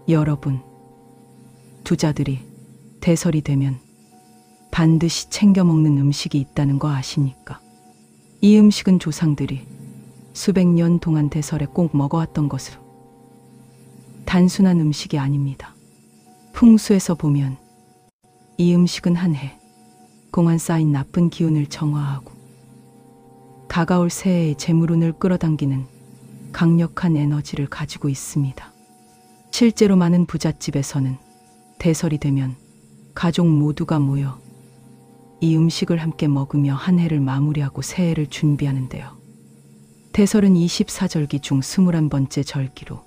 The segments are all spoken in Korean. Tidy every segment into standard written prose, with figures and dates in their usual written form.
여러분, 두자들이 대설이 되면 반드시 챙겨 먹는 음식이 있다는 거 아십니까? 이 음식은 조상들이 수백 년 동안 대설에 꼭 먹어왔던 것으로 단순한 음식이 아닙니다. 풍수에서 보면 이 음식은 한 해 동안 쌓인 나쁜 기운을 정화하고 다가올 새해의 재물운을 끌어당기는 강력한 에너지를 가지고 있습니다. 실제로 많은 부잣집에서는 대설이 되면 가족 모두가 모여 이 음식을 함께 먹으며 한 해를 마무리하고 새해를 준비하는데요. 대설은 24절기 중 21번째 절기로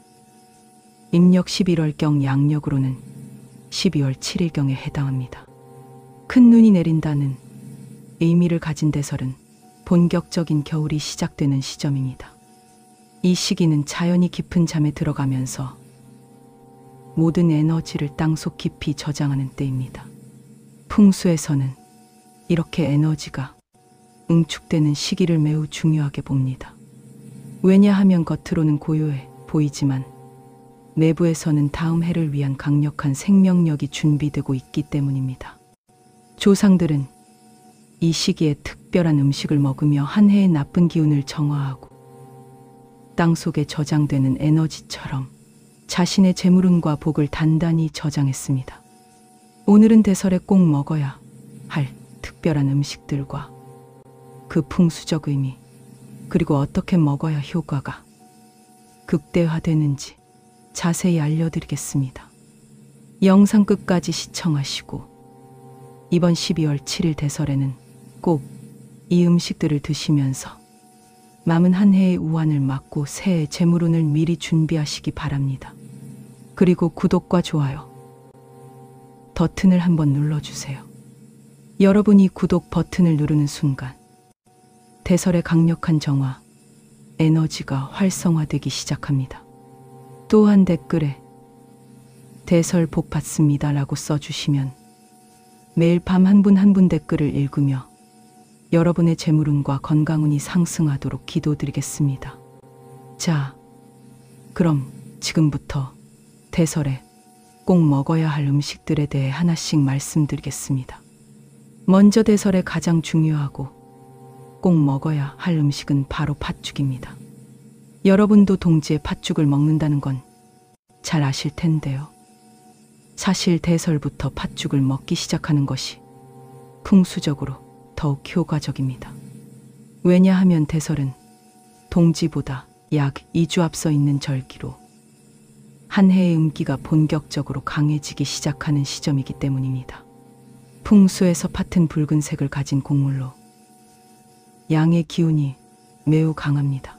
阴력 11월경 양력으로는 12월 7일경에 해당합니다. 큰 눈이 내린다는 의미를 가진 대설은 본격적인 겨울이 시작되는 시점입니다. 이 시기는 자연이 깊은 잠에 들어가면서 모든 에너지를 땅속 깊이 저장하는 때입니다. 풍수에서는 이렇게 에너지가 응축되는 시기를 매우 중요하게 봅니다. 왜냐하면 겉으로는 고요해 보이지만 내부에서는 다음 해를 위한 강력한 생명력이 준비되고 있기 때문입니다. 조상들은 이 시기에 특별한 음식을 먹으며 한 해의 나쁜 기운을 정화하고 땅속에 저장되는 에너지처럼 자신의 재물운과 복을 단단히 저장했습니다. 오늘은 대설에 꼭 먹어야 할 특별한 음식들과 그 풍수적 의미, 그리고 어떻게 먹어야 효과가 극대화되는지 자세히 알려드리겠습니다. 영상 끝까지 시청하시고 이번 12월 7일 대설에는 꼭 이 음식들을 드시면서 남은 한 해의 우환을 막고 새해 재물운을 미리 준비하시기 바랍니다. 그리고 구독과 좋아요 버튼을 한번 눌러주세요. 여러분이 구독 버튼을 누르는 순간 대설의 강력한 정화, 에너지가 활성화되기 시작합니다. 또한 댓글에 대설 복 받습니다 라고 써주시면 매일 밤 한 분 한 분 댓글을 읽으며 여러분의 재물운과 건강운이 상승하도록 기도드리겠습니다. 자, 그럼 지금부터 대설에 꼭 먹어야 할 음식들에 대해 하나씩 말씀드리겠습니다. 먼저 대설에 가장 중요하고 꼭 먹어야 할 음식은 바로 팥죽입니다. 여러분도 동지에 팥죽을 먹는다는 건 잘 아실 텐데요. 사실 대설부터 팥죽을 먹기 시작하는 것이 풍수적으로 더욱 효과적입니다. 왜냐하면 대설은 동지보다 약 2주 앞서 있는 절기로 한 해의 음기가 본격적으로 강해지기 시작하는 시점이기 때문입니다. 풍수에서 팥은 붉은색을 가진 곡물로 양의 기운이 매우 강합니다.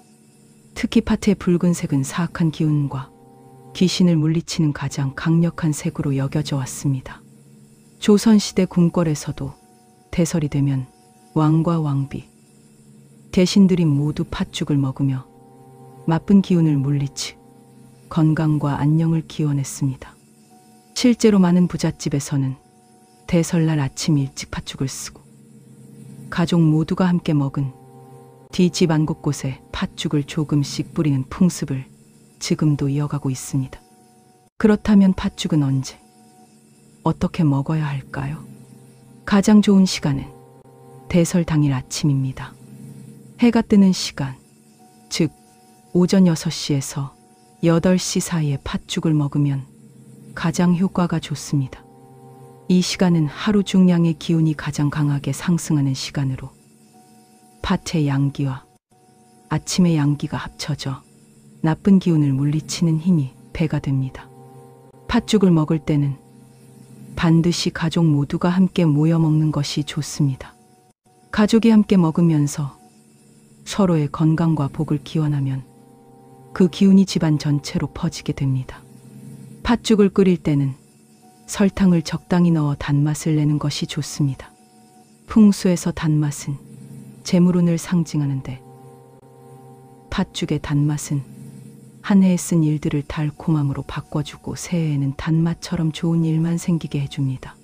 특히 팥의 붉은색은 사악한 기운과 귀신을 물리치는 가장 강력한 색으로 여겨져 왔습니다. 조선시대 궁궐에서도 대설이 되면 왕과 왕비, 대신들이 모두 팥죽을 먹으며 나쁜 기운을 물리치 건강과 안녕을 기원했습니다. 실제로 많은 부잣집에서는 대설날 아침 일찍 팥죽을 쓰고 가족 모두가 함께 먹은 뒤 집안 곳곳에 팥죽을 조금씩 뿌리는 풍습을 지금도 이어가고 있습니다. 그렇다면 팥죽은 언제, 어떻게 먹어야 할까요? 가장 좋은 시간은 대설 당일 아침입니다. 해가 뜨는 시간, 즉 오전 6시에서 8시 사이에 팥죽을 먹으면 가장 효과가 좋습니다. 이 시간은 하루 중량의 기운이 가장 강하게 상승하는 시간으로 팥의 양기와 아침의 양기가 합쳐져 나쁜 기운을 물리치는 힘이 배가 됩니다. 팥죽을 먹을 때는 반드시 가족 모두가 함께 모여 먹는 것이 좋습니다. 가족이 함께 먹으면서 서로의 건강과 복을 기원하면 그 기운이 집안 전체로 퍼지게 됩니다. 팥죽을 끓일 때는 설탕을 적당히 넣어 단맛을 내는 것이 좋습니다. 풍수에서 단맛은 재물운을 상징하는데 팥죽의 단맛은 한 해에 쓴 일들을 달콤함으로 바꿔주고 새해에는 단맛처럼 좋은 일만 생기게 해줍니다.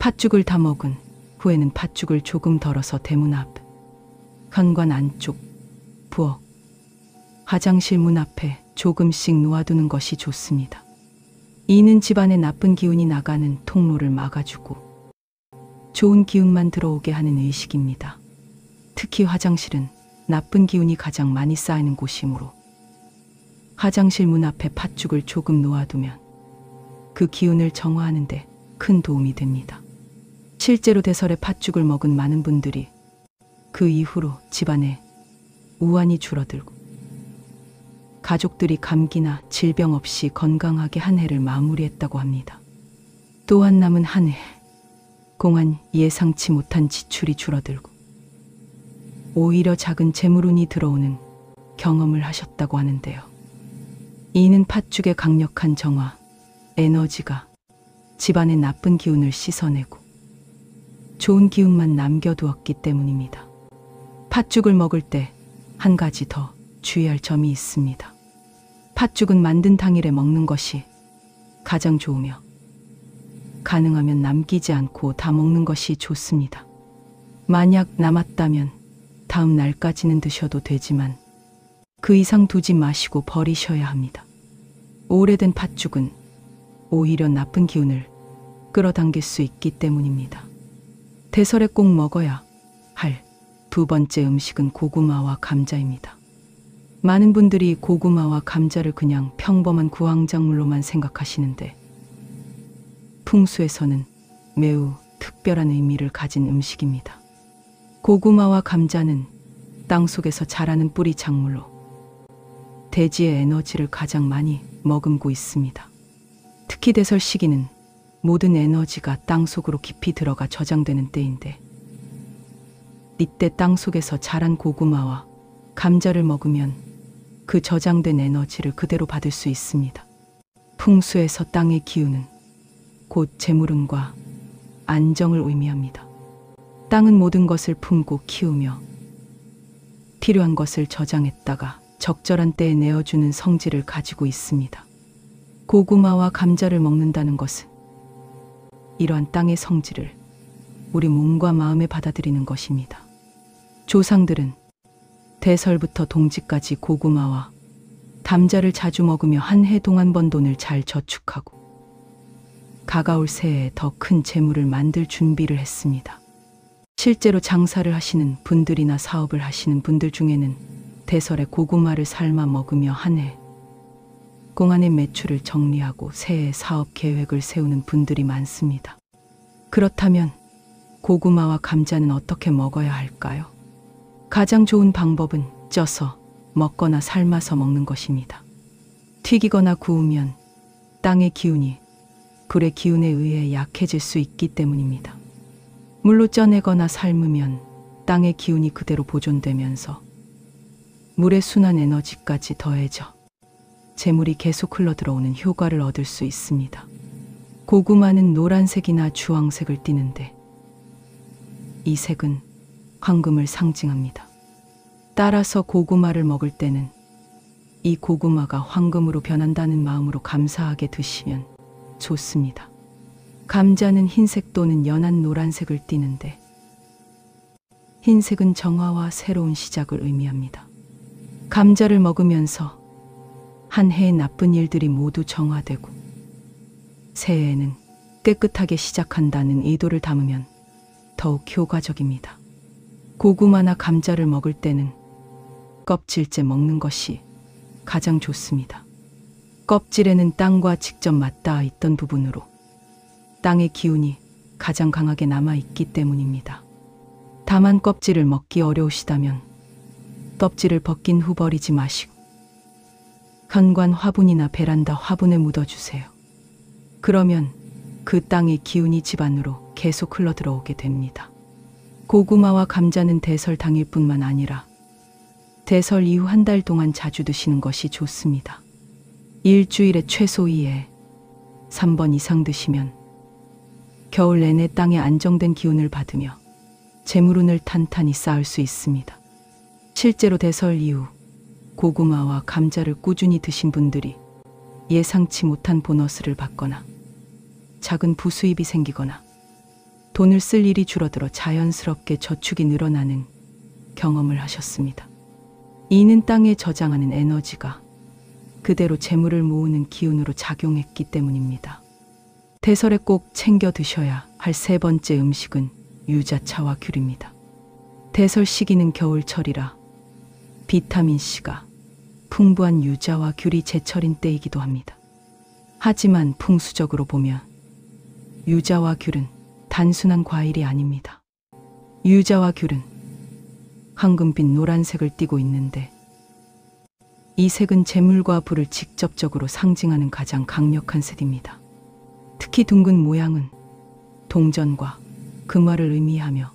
팥죽을 다 먹은 후에는 팥죽을 조금 덜어서 대문 앞, 현관 안쪽, 부엌, 화장실 문 앞에 조금씩 놓아두는 것이 좋습니다. 이는 집안에 나쁜 기운이 나가는 통로를 막아주고 좋은 기운만 들어오게 하는 의식입니다. 특히 화장실은 나쁜 기운이 가장 많이 쌓이는 곳이므로 화장실 문 앞에 팥죽을 조금 놓아두면 그 기운을 정화하는 데 큰 도움이 됩니다. 실제로 대설에 팥죽을 먹은 많은 분들이 그 이후로 집안에 우환이 줄어들고 가족들이 감기나 질병 없이 건강하게 한 해를 마무리했다고 합니다. 또한 남은 한 해 공안 예상치 못한 지출이 줄어들고 오히려 작은 재물운이 들어오는 경험을 하셨다고 하는데요. 이는 팥죽의 강력한 정화, 에너지가 집안의 나쁜 기운을 씻어내고 좋은 기운만 남겨두었기 때문입니다. 팥죽을 먹을 때 한 가지 더 주의할 점이 있습니다. 팥죽은 만든 당일에 먹는 것이 가장 좋으며 가능하면 남기지 않고 다 먹는 것이 좋습니다. 만약 남았다면 다음 날까지는 드셔도 되지만 그 이상 두지 마시고 버리셔야 합니다. 오래된 팥죽은 오히려 나쁜 기운을 끌어당길 수 있기 때문입니다. 대설에 꼭 먹어야 할 두 번째 음식은 고구마와 감자입니다. 많은 분들이 고구마와 감자를 그냥 평범한 구황작물로만 생각하시는데 풍수에서는 매우 특별한 의미를 가진 음식입니다. 고구마와 감자는 땅속에서 자라는 뿌리 작물로 대지의 에너지를 가장 많이 머금고 있습니다. 특히 대설 시기는 모든 에너지가 땅속으로 깊이 들어가 저장되는 때인데 이때 땅속에서 자란 고구마와 감자를 먹으면 그 저장된 에너지를 그대로 받을 수 있습니다. 풍수에서 땅의 기운은 곧 재물운과 안정을 의미합니다. 땅은 모든 것을 품고 키우며 필요한 것을 저장했다가 적절한 때에 내어주는 성질을 가지고 있습니다. 고구마와 감자를 먹는다는 것은 이러한 땅의 성질을 우리 몸과 마음에 받아들이는 것입니다. 조상들은 대설부터 동지까지 고구마와 감자를 자주 먹으며 한 해 동안 번 돈을 잘 저축하고 가까울 새해에 더 큰 재물을 만들 준비를 했습니다. 실제로 장사를 하시는 분들이나 사업을 하시는 분들 중에는 대설에 고구마를 삶아 먹으며 한 해 공안의 매출을 정리하고 새해 사업 계획을 세우는 분들이 많습니다. 그렇다면 고구마와 감자는 어떻게 먹어야 할까요? 가장 좋은 방법은 쪄서 먹거나 삶아서 먹는 것입니다. 튀기거나 구우면 땅의 기운이 불의 기운에 의해 약해질 수 있기 때문입니다. 물로 쪄내거나 삶으면 땅의 기운이 그대로 보존되면서 물의 순환 에너지까지 더해져 재물이 계속 흘러들어오는 효과를 얻을 수 있습니다. 고구마는 노란색이나 주황색을 띠는데 이 색은 황금을 상징합니다. 따라서 고구마를 먹을 때는 이 고구마가 황금으로 변한다는 마음으로 감사하게 드시면 좋습니다. 감자는 흰색 또는 연한 노란색을 띠는데 흰색은 정화와 새로운 시작을 의미합니다. 감자를 먹으면서 한 해의 나쁜 일들이 모두 정화되고 새해에는 깨끗하게 시작한다는 의도를 담으면 더욱 효과적입니다. 고구마나 감자를 먹을 때는 껍질째 먹는 것이 가장 좋습니다. 껍질에는 땅과 직접 맞닿아 있던 부분으로 땅의 기운이 가장 강하게 남아있기 때문입니다. 다만 껍질을 먹기 어려우시다면 껍질을 벗긴 후 버리지 마시고 현관 화분이나 베란다 화분에 묻어주세요. 그러면 그 땅의 기운이 집 안으로 계속 흘러들어오게 됩니다. 고구마와 감자는 대설 당일뿐만 아니라 대설 이후 한 달 동안 자주 드시는 것이 좋습니다. 일주일에 최소 2회, 3번 이상 드시면 겨울 내내 땅에 안정된 기운을 받으며 재물운을 탄탄히 쌓을 수 있습니다. 실제로 대설 이후 고구마와 감자를 꾸준히 드신 분들이 예상치 못한 보너스를 받거나 작은 부수입이 생기거나 돈을 쓸 일이 줄어들어 자연스럽게 저축이 늘어나는 경험을 하셨습니다. 이는 땅에 저장하는 에너지가 그대로 재물을 모으는 기운으로 작용했기 때문입니다. 대설에 꼭 챙겨 드셔야 할 세 번째 음식은 유자차와 귤입니다. 대설 시기는 겨울철이라 비타민C가 풍부한 유자와 귤이 제철인 때이기도 합니다. 하지만 풍수적으로 보면 유자와 귤은 단순한 과일이 아닙니다. 유자와 귤은 황금빛 노란색을 띠고 있는데 이 색은 재물과 부를 직접적으로 상징하는 가장 강력한 색입니다. 특히 둥근 모양은 동전과 금화를 의미하며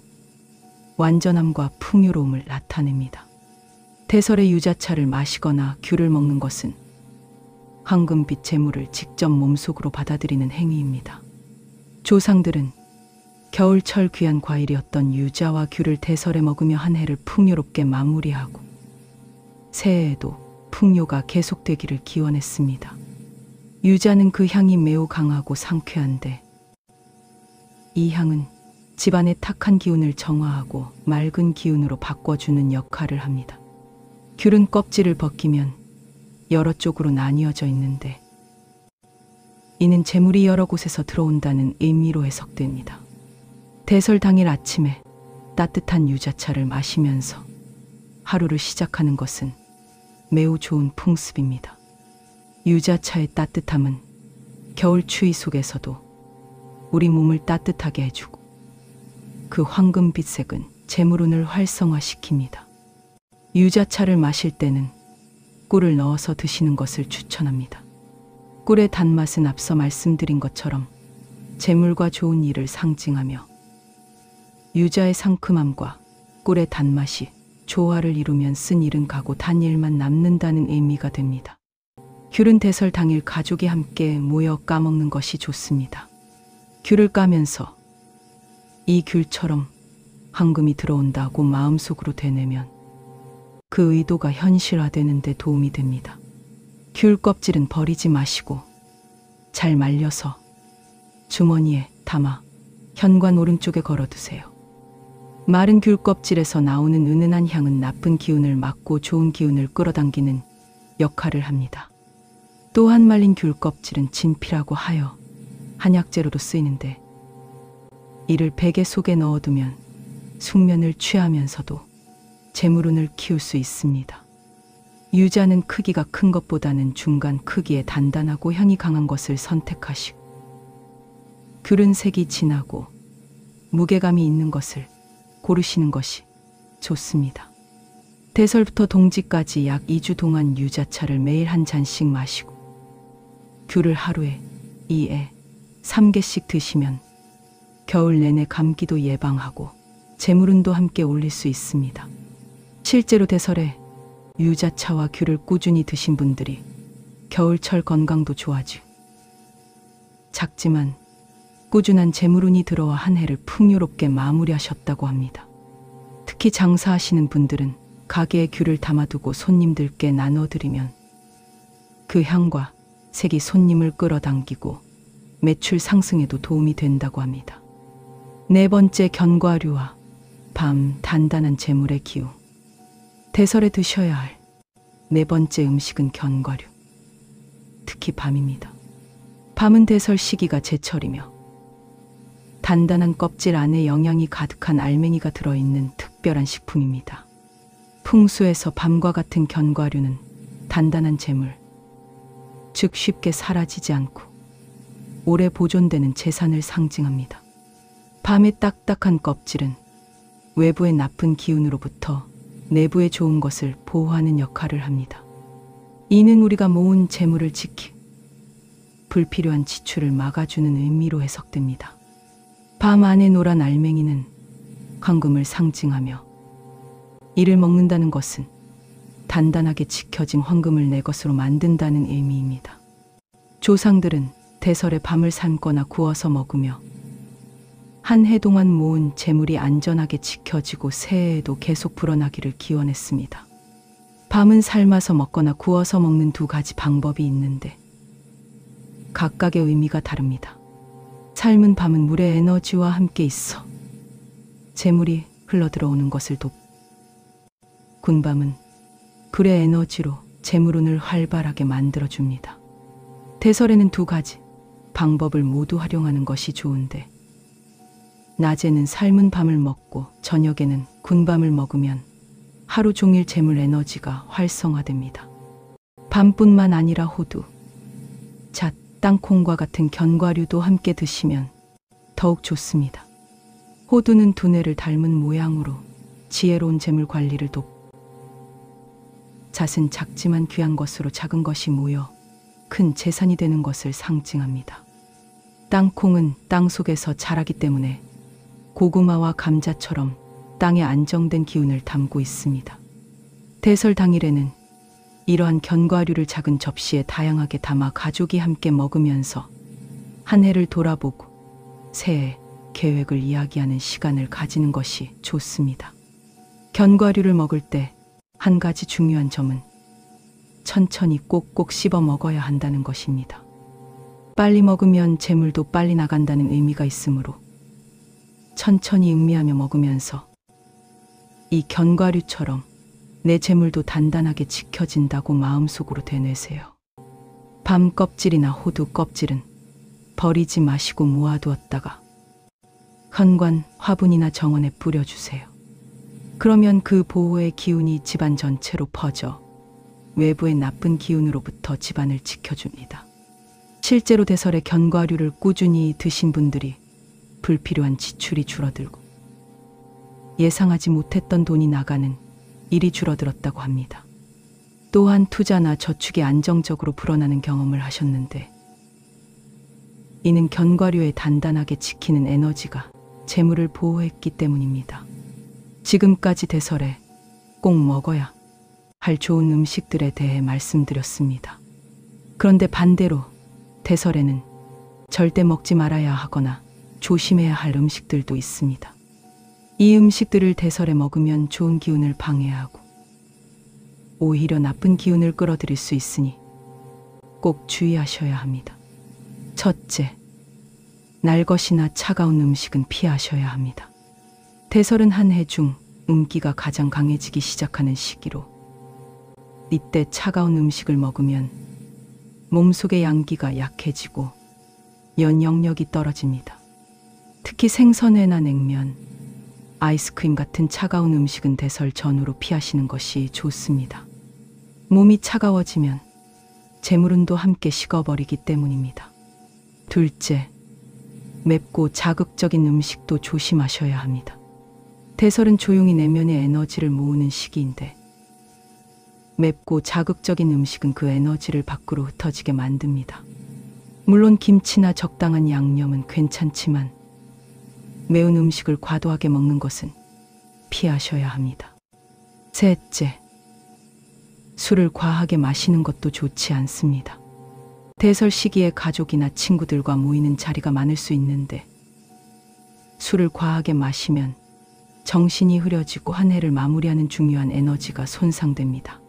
완전함과 풍요로움을 나타냅니다. 대설의 유자차를 마시거나 귤을 먹는 것은 황금빛 재물을 직접 몸속으로 받아들이는 행위입니다. 조상들은 겨울철 귀한 과일이었던 유자와 귤을 대설에 먹으며 한 해를 풍요롭게 마무리하고 새해에도 풍요가 계속되기를 기원했습니다. 유자는 그 향이 매우 강하고 상쾌한데 이 향은 집안의 탁한 기운을 정화하고 맑은 기운으로 바꿔주는 역할을 합니다. 귤은 껍질을 벗기면 여러 쪽으로 나뉘어져 있는데 이는 재물이 여러 곳에서 들어온다는 의미로 해석됩니다. 대설 당일 아침에 따뜻한 유자차를 마시면서 하루를 시작하는 것은 매우 좋은 풍습입니다. 유자차의 따뜻함은 겨울 추위 속에서도 우리 몸을 따뜻하게 해주고 그 황금빛색은 재물운을 활성화시킵니다. 유자차를 마실 때는 꿀을 넣어서 드시는 것을 추천합니다. 꿀의 단맛은 앞서 말씀드린 것처럼 재물과 좋은 일을 상징하며 유자의 상큼함과 꿀의 단맛이 조화를 이루면 쓴 일은 가고 단 일만 남는다는 의미가 됩니다. 귤은 대설 당일 가족이 함께 모여 까먹는 것이 좋습니다. 귤을 까면서 이 귤처럼 황금이 들어온다고 마음속으로 되뇌면 그 의도가 현실화되는 데 도움이 됩니다. 귤 껍질은 버리지 마시고 잘 말려서 주머니에 담아 현관 오른쪽에 걸어두세요. 마른 귤 껍질에서 나오는 은은한 향은 나쁜 기운을 막고 좋은 기운을 끌어당기는 역할을 합니다. 또한 말린 귤 껍질은 진피라고 하여 한약재로도 쓰이는데 이를 베개 속에 넣어두면 숙면을 취하면서도 재물운을 키울 수 있습니다. 유자는 크기가 큰 것보다는 중간 크기의 단단하고 향이 강한 것을 선택하시고 귤은 색이 진하고 무게감이 있는 것을 고르시는 것이 좋습니다. 대설부터 동지까지 약 2주 동안 유자차를 매일 한 잔씩 마시고 귤을 하루에 2에 3개씩 드시면 겨울 내내 감기도 예방하고 재물운도 함께 올릴 수 있습니다. 실제로 대설에 유자차와 귤을 꾸준히 드신 분들이 겨울철 건강도 좋아지고 작지만 꾸준한 재물운이 들어와 한 해를 풍요롭게 마무리하셨다고 합니다. 특히 장사하시는 분들은 가게에 귤을 담아두고 손님들께 나눠드리면 그 향과 색이 손님을 끌어당기고 매출 상승에도 도움이 된다고 합니다. 네 번째, 견과류와 밤, 단단한 재물의 기우. 대설에 드셔야 할 네 번째 음식은 견과류, 특히 밤입니다. 밤은 대설 시기가 제철이며 단단한 껍질 안에 영양이 가득한 알맹이가 들어있는 특별한 식품입니다. 풍수에서 밤과 같은 견과류는 단단한 재물, 즉 쉽게 사라지지 않고 오래 보존되는 재산을 상징합니다. 밤의 딱딱한 껍질은 외부의 나쁜 기운으로부터 내부의 좋은 것을 보호하는 역할을 합니다. 이는 우리가 모은 재물을 지키고 불필요한 지출을 막아주는 의미로 해석됩니다. 밤 안의 노란 알맹이는 황금을 상징하며 이를 먹는다는 것은 단단하게 지켜진 황금을 내 것으로 만든다는 의미입니다. 조상들은 대설에 밤을 삶거나 구워서 먹으며 한 해 동안 모은 재물이 안전하게 지켜지고 새해에도 계속 불어나기를 기원했습니다. 밤은 삶아서 먹거나 구워서 먹는 두 가지 방법이 있는데 각각의 의미가 다릅니다. 삶은 밤은 물의 에너지와 함께 있어 재물이 흘러들어오는 것을 돕고 군밤은 불의 에너지로 재물운을 활발하게 만들어줍니다. 대설에는 두 가지 방법을 모두 활용하는 것이 좋은데, 낮에는 삶은 밤을 먹고 저녁에는 군밤을 먹으면 하루 종일 재물 에너지가 활성화됩니다. 밤뿐만 아니라 호두, 잣, 땅콩과 같은 견과류도 함께 드시면 더욱 좋습니다. 호두는 두뇌를 닮은 모양으로 지혜로운 재물 관리를 돕고, 잣은 작지만 귀한 것으로 작은 것이 모여 큰 재산이 되는 것을 상징합니다. 땅콩은 땅 속에서 자라기 때문에 고구마와 감자처럼 땅에 안정된 기운을 담고 있습니다. 대설 당일에는 이러한 견과류를 작은 접시에 다양하게 담아 가족이 함께 먹으면서 한 해를 돌아보고 새해 계획을 이야기하는 시간을 가지는 것이 좋습니다. 견과류를 먹을 때 한 가지 중요한 점은 천천히 꼭꼭 씹어 먹어야 한다는 것입니다. 빨리 먹으면 재물도 빨리 나간다는 의미가 있으므로 천천히 음미하며 먹으면서 이 견과류처럼 내 재물도 단단하게 지켜진다고 마음속으로 되뇌세요. 밤 껍질이나 호두 껍질은 버리지 마시고 모아두었다가 현관, 화분이나 정원에 뿌려주세요. 그러면 그 보호의 기운이 집안 전체로 퍼져 외부의 나쁜 기운으로부터 집안을 지켜줍니다. 실제로 대설에 견과류를 꾸준히 드신 분들이 불필요한 지출이 줄어들고 예상하지 못했던 돈이 나가는 일이 줄어들었다고 합니다. 또한 투자나 저축이 안정적으로 불어나는 경험을 하셨는데, 이는 견과류에 단단하게 지키는 에너지가 재물을 보호했기 때문입니다. 지금까지 대설에 꼭 먹어야 할 좋은 음식들에 대해 말씀드렸습니다. 그런데 반대로 대설에는 절대 먹지 말아야 하거나 조심해야 할 음식들도 있습니다. 이 음식들을 대설에 먹으면 좋은 기운을 방해하고 오히려 나쁜 기운을 끌어들일 수 있으니 꼭 주의하셔야 합니다. 첫째, 날것이나 차가운 음식은 피하셔야 합니다. 대설은 한 해 중 음기가 가장 강해지기 시작하는 시기로, 이때 차가운 음식을 먹으면 몸속의 양기가 약해지고 면역력이 떨어집니다. 특히 생선회나 냉면, 아이스크림 같은 차가운 음식은 대설 전후로 피하시는 것이 좋습니다. 몸이 차가워지면 재물운도 함께 식어버리기 때문입니다. 둘째, 맵고 자극적인 음식도 조심하셔야 합니다. 대설은 조용히 내면의 에너지를 모으는 시기인데, 맵고 자극적인 음식은 그 에너지를 밖으로 흩어지게 만듭니다. 물론 김치나 적당한 양념은 괜찮지만 매운 음식을 과도하게 먹는 것은 피하셔야 합니다. 셋째, 술을 과하게 마시는 것도 좋지 않습니다. 대설 시기에 가족이나 친구들과 모이는 자리가 많을 수 있는데, 술을 과하게 마시면 정신이 흐려지고 한 해를 마무리하는 중요한 에너지가 손상됩니다.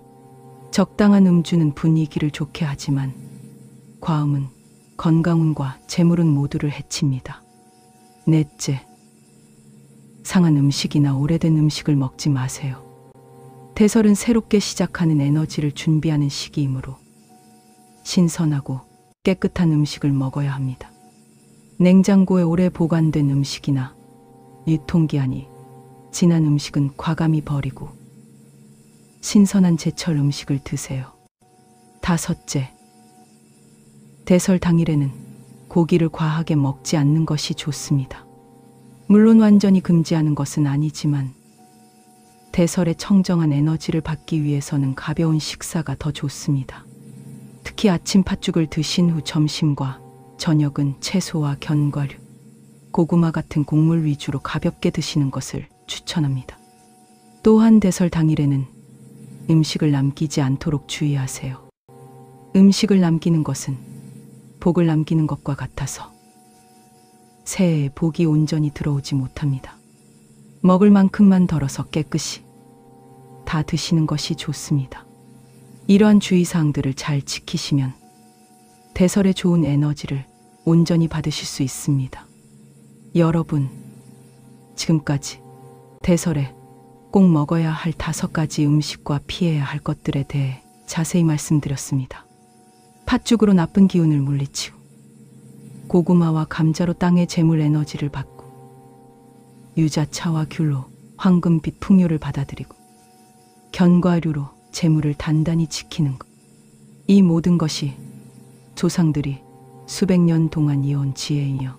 적당한 음주는 분위기를 좋게 하지만 과음은 건강운과 재물운 모두를 해칩니다. 넷째, 상한 음식이나 오래된 음식을 먹지 마세요. 대설은 새롭게 시작하는 에너지를 준비하는 시기이므로 신선하고 깨끗한 음식을 먹어야 합니다. 냉장고에 오래 보관된 음식이나 유통기한이 지난 음식은 과감히 버리고 신선한 제철 음식을 드세요. 다섯째, 대설 당일에는 고기를 과하게 먹지 않는 것이 좋습니다. 물론 완전히 금지하는 것은 아니지만 대설의 청정한 에너지를 받기 위해서는 가벼운 식사가 더 좋습니다. 특히 아침 팥죽을 드신 후 점심과 저녁은 채소와 견과류, 고구마 같은 곡물 위주로 가볍게 드시는 것을 추천합니다. 또한 대설 당일에는 음식을 남기지 않도록 주의하세요. 음식을 남기는 것은 복을 남기는 것과 같아서 새해에 복이 온전히 들어오지 못합니다. 먹을 만큼만 덜어서 깨끗이 다 드시는 것이 좋습니다. 이러한 주의사항들을 잘 지키시면 대설의 좋은 에너지를 온전히 받으실 수 있습니다. 여러분, 지금까지 대설에 꼭 먹어야 할 5가지 음식과 피해야 할 것들에 대해 자세히 말씀드렸습니다. 팥죽으로 나쁜 기운을 물리치고 고구마와 감자로 땅의 재물 에너지를 받고 유자차와 귤로 황금빛 풍요를 받아들이고 견과류로 재물을 단단히 지키는 것. 이 모든 것이 조상들이 수백 년 동안 이어온 지혜이며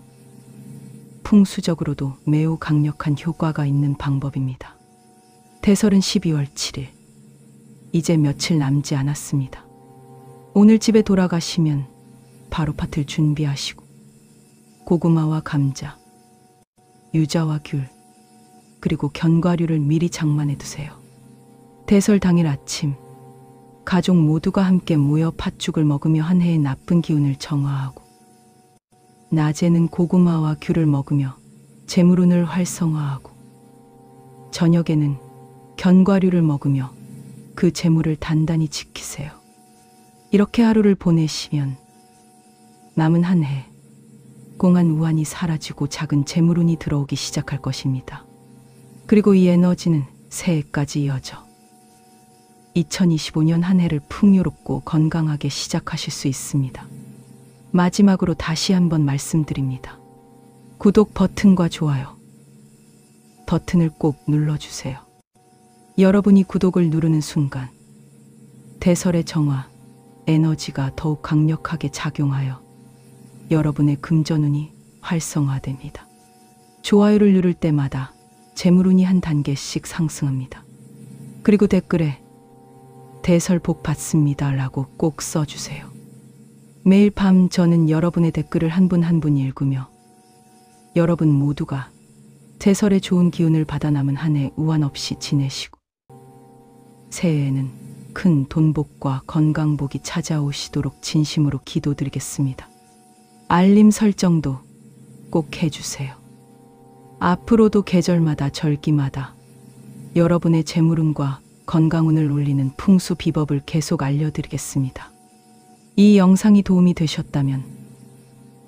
풍수적으로도 매우 강력한 효과가 있는 방법입니다. 대설은 12월 7일. 이제 며칠 남지 않았습니다. 오늘 집에 돌아가시면 바로 팥을 준비하시고 고구마와 감자, 유자와 귤, 그리고 견과류를 미리 장만해 두세요. 대설 당일 아침 가족 모두가 함께 모여 팥죽을 먹으며 한 해의 나쁜 기운을 정화하고 낮에는 고구마와 귤을 먹으며 재물운을 활성화하고 저녁에는 견과류를 먹으며 그 재물을 단단히 지키세요. 이렇게 하루를 보내시면 남은 한 해 공한 우환이 사라지고 작은 재물운이 들어오기 시작할 것입니다. 그리고 이 에너지는 새해까지 이어져 2025년 한 해를 풍요롭고 건강하게 시작하실 수 있습니다. 마지막으로 다시 한번 말씀드립니다. 구독 버튼과 좋아요 버튼을 꼭 눌러주세요. 여러분이 구독을 누르는 순간 대설의 정화 에너지가 더욱 강력하게 작용하여 여러분의 금전운이 활성화됩니다. 좋아요를 누를 때마다 재물운이 한 단계씩 상승합니다. 그리고 댓글에 대설 복 받습니다 라고 꼭 써주세요. 매일 밤 저는 여러분의 댓글을 한 분 한 분 읽으며 여러분 모두가 대설의 좋은 기운을 받아 남은 한 해 우환 없이 지내시고 새해에는 큰 돈복과 건강복이 찾아오시도록 진심으로 기도드리겠습니다. 알림 설정도 꼭 해주세요. 앞으로도 계절마다 절기마다 여러분의 재물운과 건강운을 올리는 풍수 비법을 계속 알려드리겠습니다. 이 영상이 도움이 되셨다면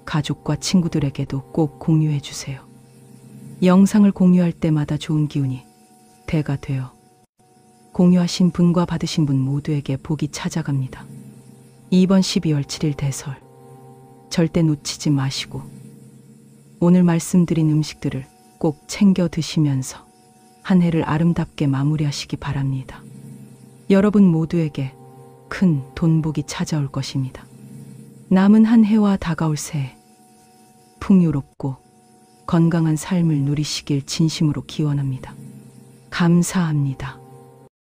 가족과 친구들에게도 꼭 공유해 주세요. 영상을 공유할 때마다 좋은 기운이 대가 되어 공유하신 분과 받으신 분 모두에게 복이 찾아갑니다. 이번 12월 7일 대설 절대 놓치지 마시고 오늘 말씀드린 음식들을 꼭 챙겨 드시면서 한 해를 아름답게 마무리하시기 바랍니다. 여러분 모두에게 큰 돈복이 찾아올 것입니다. 남은 한 해와 다가올 새해 풍요롭고 건강한 삶을 누리시길 진심으로 기원합니다. 감사합니다.